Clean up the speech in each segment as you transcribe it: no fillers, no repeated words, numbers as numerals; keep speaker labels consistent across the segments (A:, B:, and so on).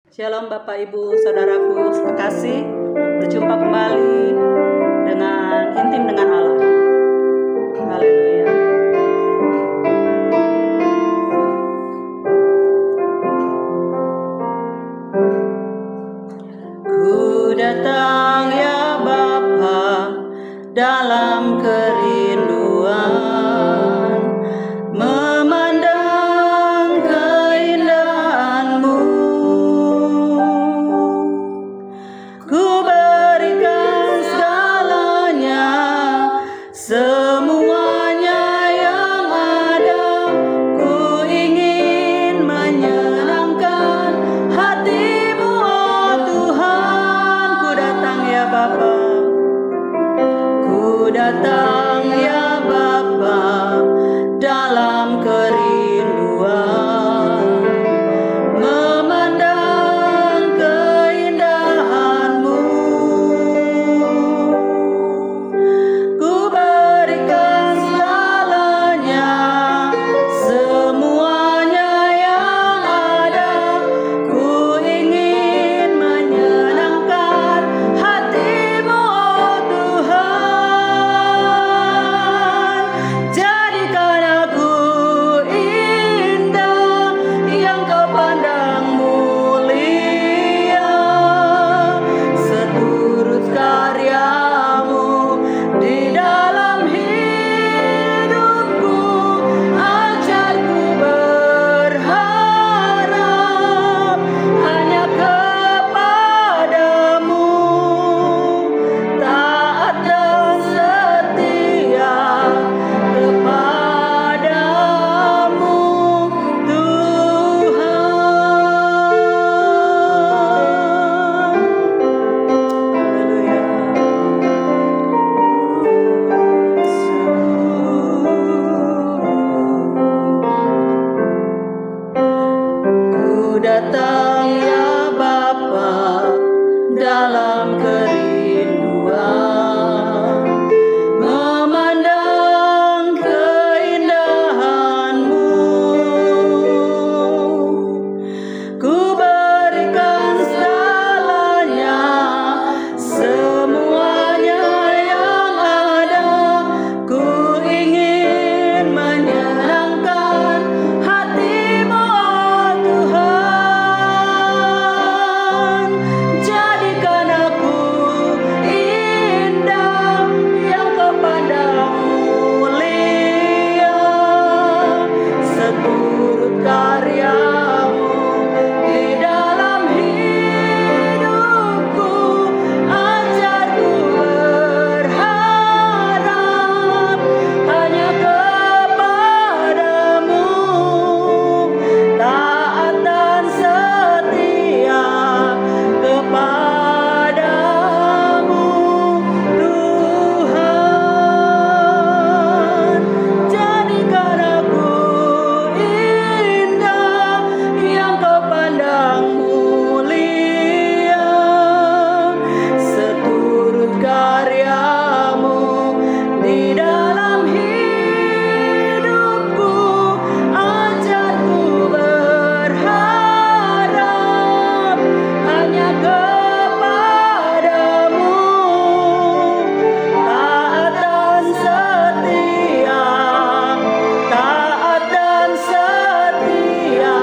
A: Shalom Bapak Ibu Saudaraku sekasih, berjumpa kembali dengan intim dengan Allah. Haleluya. Ku datang ya Bapa dalam kerinduan, memandang keindahan-Mu. Ku berikan segalanya, semuanya yang ada. Ku ingin menyenangkan hati-Mu, oh Tuhan. Ku datang ya Bapa, ku datang ya Bapa dalam kerinduan, memandang keindahan-Mu. Ku berikan segalanya, semuanya yang ada. Ku ingin menyenangkan hati-Mu, oh Tuhan. Jadikan aku indah yang Kau pandang mulia, seturut karya-Mu di dalam hidupku. Ajarku berharap hanya kepadamu, taat dan setia kepadamu, Tuhan. Haleluya. Ku datang ya Bapa dalam kerinduan, memandang keindahan-Mu. Ku berikan segalanya, semuanya yang ada. Ku ingin menyenangkan hati-Mu, oh Tuhan. Jadikan aku indah yang Kau pandang mulia, seturut karya-Mu di dalam hidupku. Ajarku berharap hanya kepadamu, taat dan setia kepadamu, Tuhan. Jadikan aku indah yang Kau pandang mulia, seturut karya-Mu di dalam hidupku. Ajarku berharap hanya kepadamu, taat dan setia, taat dan setia,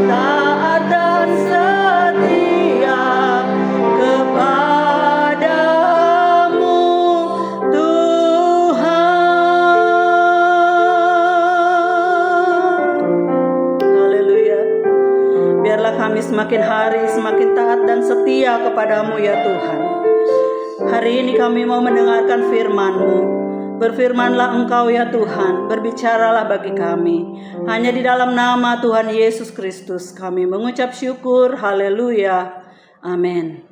A: taat dan setia kepadamu, Tuhan. Haleluya. Biarlah kami semakin hari semakin taat dan setia kepadamu ya Tuhan. Hari ini kami mau mendengarkan firman-Mu. Berfirmanlah Engkau ya Tuhan, berbicaralah bagi kami. Hanya di dalam nama Tuhan Yesus Kristus kami mengucap syukur. Haleluya. Amin.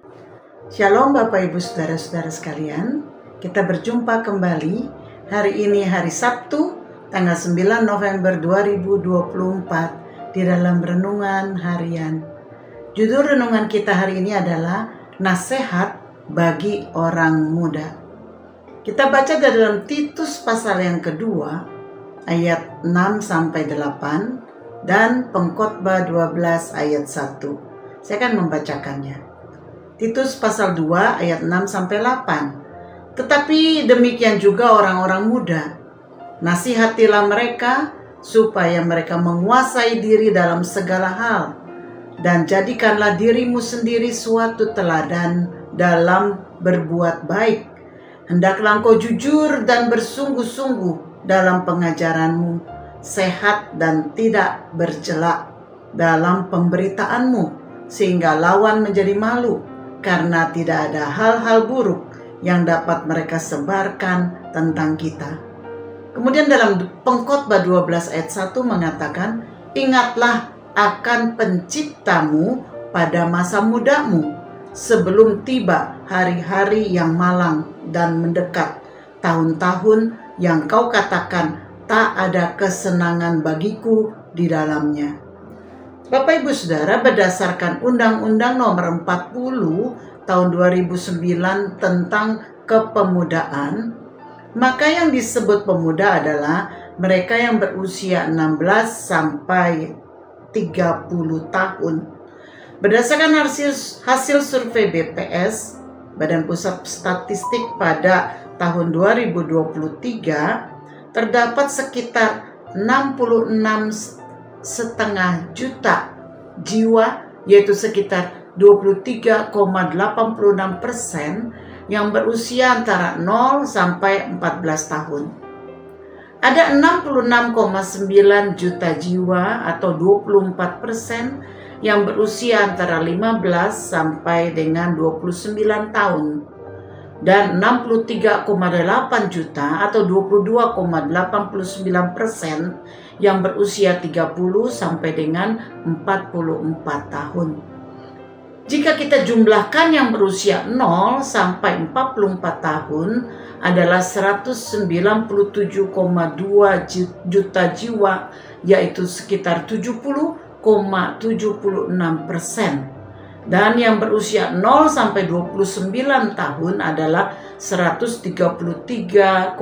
B: Shalom Bapak Ibu Saudara-saudara sekalian. Kita berjumpa kembali hari ini, hari Sabtu tanggal 9 November 2024 di dalam renungan harian. Judul renungan kita hari ini adalah Nasihat bagi orang muda. Kita baca dalam Titus pasal yang kedua ayat 6-8 dan Pengkhotbah 12 ayat 1. Saya akan membacakannya. Titus pasal 2 ayat 6-8. Tetapi demikian juga orang-orang muda. Nasihatilah mereka supaya mereka menguasai diri dalam segala hal. Dan jadikanlah dirimu sendiri suatu teladan dalam berbuat baik. Hendaklah engkau jujur dan bersungguh-sungguh dalam pengajaranmu, sehat dan tidak bercela dalam pemberitaanmu, sehingga lawan menjadi malu, karena tidak ada hal-hal buruk yang dapat mereka sebarkan tentang kita. Kemudian dalam Pengkhotbah 12 ayat 1 mengatakan, ingatlah akan penciptamu pada masa mudamu, sebelum tiba hari-hari yang malang dan mendekat, tahun-tahun yang kau katakan tak ada kesenangan bagiku di dalamnya. Bapak Ibu Saudara, berdasarkan Undang-Undang Nomor 40 tahun 2009 tentang kepemudaan, maka yang disebut pemuda adalah mereka yang berusia 16 sampai 30 tahun. Berdasarkan hasil survei BPS, Badan Pusat Statistik pada tahun 2023, terdapat sekitar 66,5 juta jiwa, yaitu sekitar 23,86% yang berusia antara 0 sampai 14 tahun. Ada 66,9 juta jiwa atau 24% yang berusia antara 15 sampai dengan 29 tahun. Dan 63,8 juta atau 22,89% yang berusia 30 sampai dengan 44 tahun. Jika kita jumlahkan yang berusia 0 sampai 44 tahun adalah 197,2 juta jiwa, yaitu sekitar 70,76%. Dan yang berusia 0 sampai 29 tahun adalah 133,4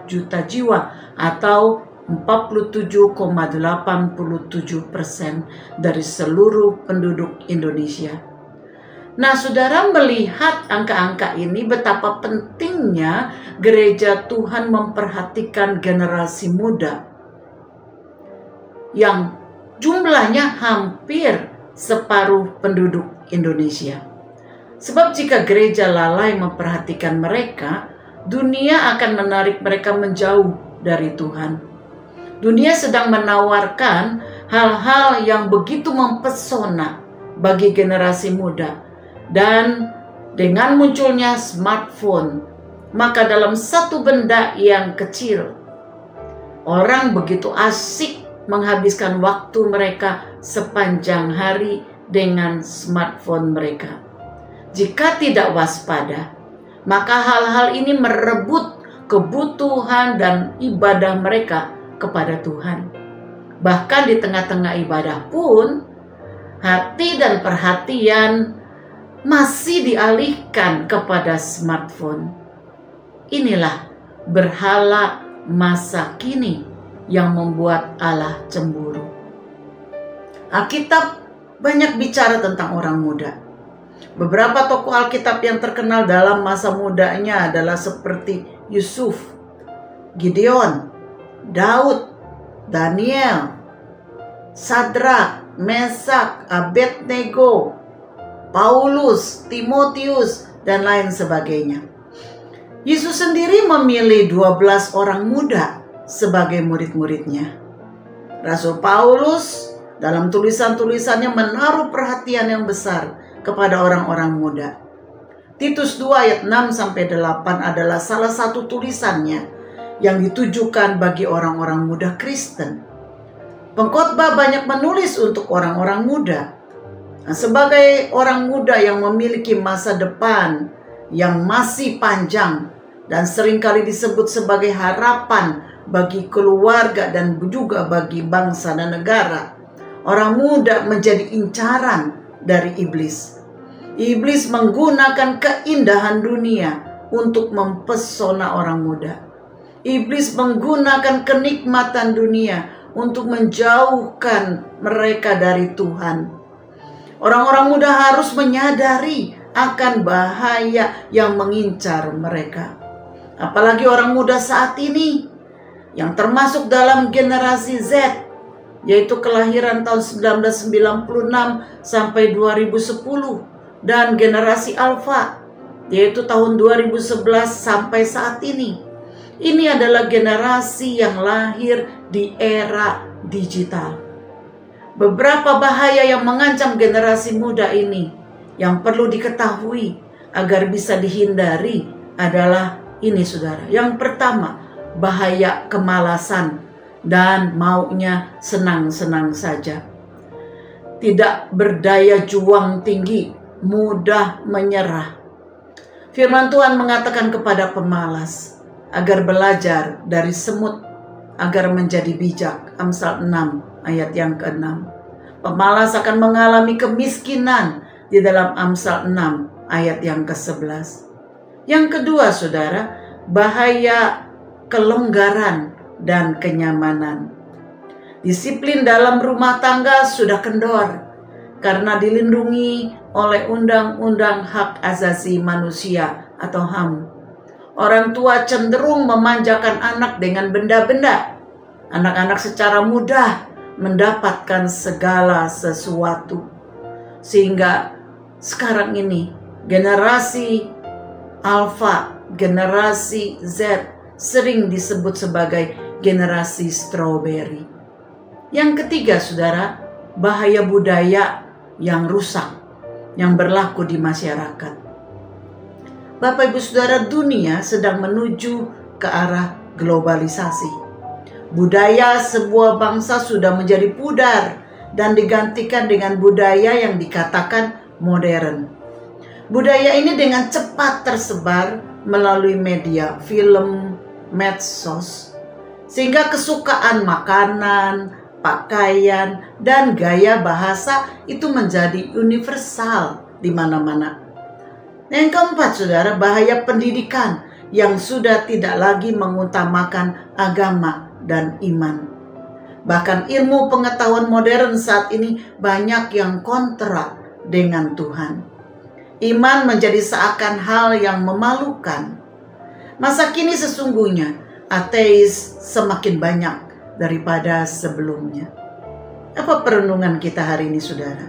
B: juta jiwa atau 47,87% dari seluruh penduduk Indonesia. Nah, saudara melihat angka-angka ini, betapa pentingnya gereja Tuhan memperhatikan generasi muda yang jumlahnya hampir separuh penduduk Indonesia. Sebab jika gereja lalai memperhatikan mereka, dunia akan menarik mereka menjauh dari Tuhan. Dunia sedang menawarkan hal-hal yang begitu mempesona bagi generasi muda. Dan dengan munculnya smartphone, maka dalam satu benda yang kecil, orang begitu asik menghabiskan waktu mereka sepanjang hari dengan smartphone mereka. Jika tidak waspada, maka hal-hal ini merebut kebutuhan dan ibadah mereka kepada Tuhan. Bahkan di tengah-tengah ibadah pun, hati dan perhatian masih dialihkan kepada smartphone. Inilah berhala masa kini yang membuat Allah cemburu. Alkitab banyak bicara tentang orang muda. Beberapa tokoh Alkitab yang terkenal dalam masa mudanya adalah seperti Yusuf, Gideon, Daud, Daniel, Sadrak, Mesak, Abednego, Paulus, Timotius, dan lain sebagainya. Yesus sendiri memilih 12 orang muda sebagai murid-muridnya. Rasul Paulus dalam tulisan-tulisannya menaruh perhatian yang besar kepada orang-orang muda. Titus 2 ayat 6-8 adalah salah satu tulisannya yang ditujukan bagi orang-orang muda Kristen. Pengkhotbah banyak menulis untuk orang-orang muda. Nah, sebagai orang muda yang memiliki masa depan yang masih panjang dan seringkali disebut sebagai harapan bagi keluarga dan juga bagi bangsa dan negara, orang muda menjadi incaran dari iblis. Iblis menggunakan keindahan dunia untuk mempesona orang muda. Iblis menggunakan kenikmatan dunia untuk menjauhkan mereka dari Tuhan. Orang-orang muda harus menyadari akan bahaya yang mengincar mereka. Apalagi orang muda saat ini yang termasuk dalam generasi Z, yaitu kelahiran tahun 1996 sampai 2010, dan generasi Alpha, yaitu tahun 2011 sampai saat ini. Ini adalah generasi yang lahir di era digital. Beberapa bahaya yang mengancam generasi muda ini yang perlu diketahui agar bisa dihindari adalah ini, saudara. Yang pertama, bahaya kemalasan dan maunya senang-senang saja. Tidak berdaya juang tinggi, mudah menyerah. Firman Tuhan mengatakan kepada pemalas agar belajar dari semut agar menjadi bijak. Amsal 6 ayat yang ke-6. Pemalas akan mengalami kemiskinan di dalam Amsal 6 ayat yang ke-11. Yang kedua, saudara, bahaya kelonggaran dan kenyamanan. Disiplin dalam rumah tangga sudah kendor karena dilindungi oleh Undang-Undang Hak Asasi Manusia atau HAM. Orang tua cenderung memanjakan anak dengan benda-benda. Anak-anak secara mudah mendapatkan segala sesuatu. Sehingga sekarang ini generasi Alpha, generasi Z sering disebut sebagai generasi strawberry. Yang ketiga, saudara, bahaya budaya yang rusak yang berlaku di masyarakat. Bapak Ibu Saudara, dunia sedang menuju ke arah globalisasi. Budaya sebuah bangsa sudah menjadi pudar dan digantikan dengan budaya yang dikatakan modern. Budaya ini dengan cepat tersebar melalui media, film, medsos, sehingga kesukaan makanan, pakaian, dan gaya bahasa itu menjadi universal di mana-mana. Yang keempat, saudara, bahaya pendidikan yang sudah tidak lagi mengutamakan agama dan iman. Bahkan ilmu pengetahuan modern saat ini banyak yang kontra dengan Tuhan. Iman menjadi seakan hal yang memalukan. Masa kini sesungguhnya ateis semakin banyak daripada sebelumnya. Apa perenungan kita hari ini, saudara?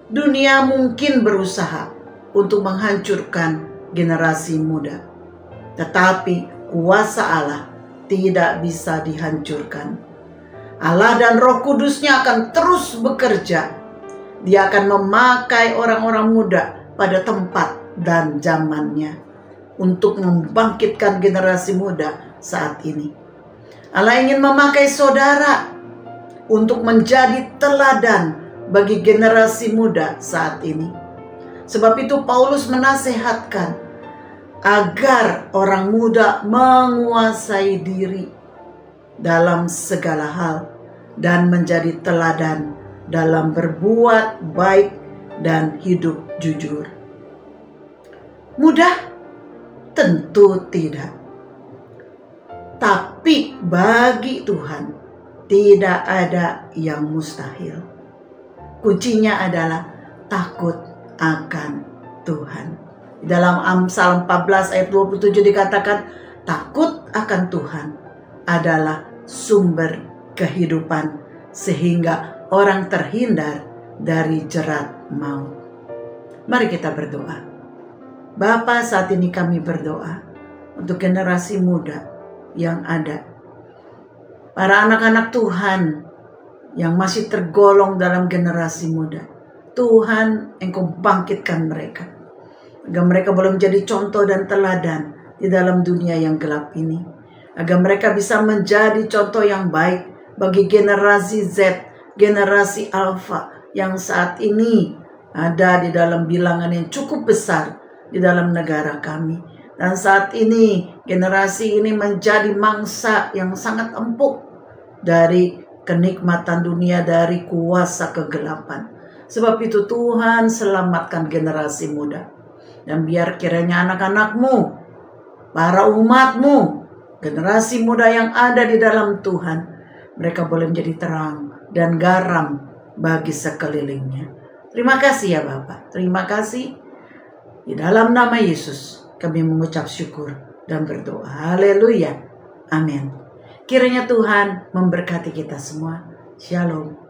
B: Dunia mungkin berusaha untuk menghancurkan generasi muda, tetapi kuasa Allah tidak bisa dihancurkan. Allah dan Roh Kudusnya akan terus bekerja. Dia akan memakai orang-orang muda pada tempat dan zamannya untuk membangkitkan generasi muda saat ini. Allah ingin memakai saudara untuk menjadi teladan bagi generasi muda saat ini. Sebab itu Paulus menasehatkan agar orang muda menguasai diri dalam segala hal dan menjadi teladan dalam berbuat baik dan hidup jujur. Mudah? Tentu tidak. Tapi bagi Tuhan tidak ada yang mustahil. Kuncinya adalah takut akan Tuhan. Dalam Amsal 14 ayat 27 dikatakan, takut akan Tuhan adalah sumber kehidupan sehingga orang terhindar dari jerat maut. Mari kita berdoa. Bapa, saat ini kami berdoa untuk generasi muda yang ada. Para anak-anak Tuhan yang masih tergolong dalam generasi muda. Tuhan, Engkau bangkitkan mereka agar mereka boleh menjadi contoh dan teladan di dalam dunia yang gelap ini, agar mereka bisa menjadi contoh yang baik bagi generasi Z, generasi Alpha yang saat ini ada di dalam bilangan yang cukup besar di dalam negara kami. Dan saat ini generasi ini menjadi mangsa yang sangat empuk dari kenikmatan dunia, dari kuasa kegelapan. Sebab itu Tuhan, selamatkan generasi muda. Dan biar kiranya anak-anakmu, para umatmu, generasi muda yang ada di dalam Tuhan, mereka boleh menjadi terang dan garam bagi sekelilingnya. Terima kasih ya Bapak. Terima kasih. Di dalam nama Yesus kami mengucap syukur dan berdoa. Haleluya. Amin. Kiranya Tuhan memberkati kita semua. Shalom.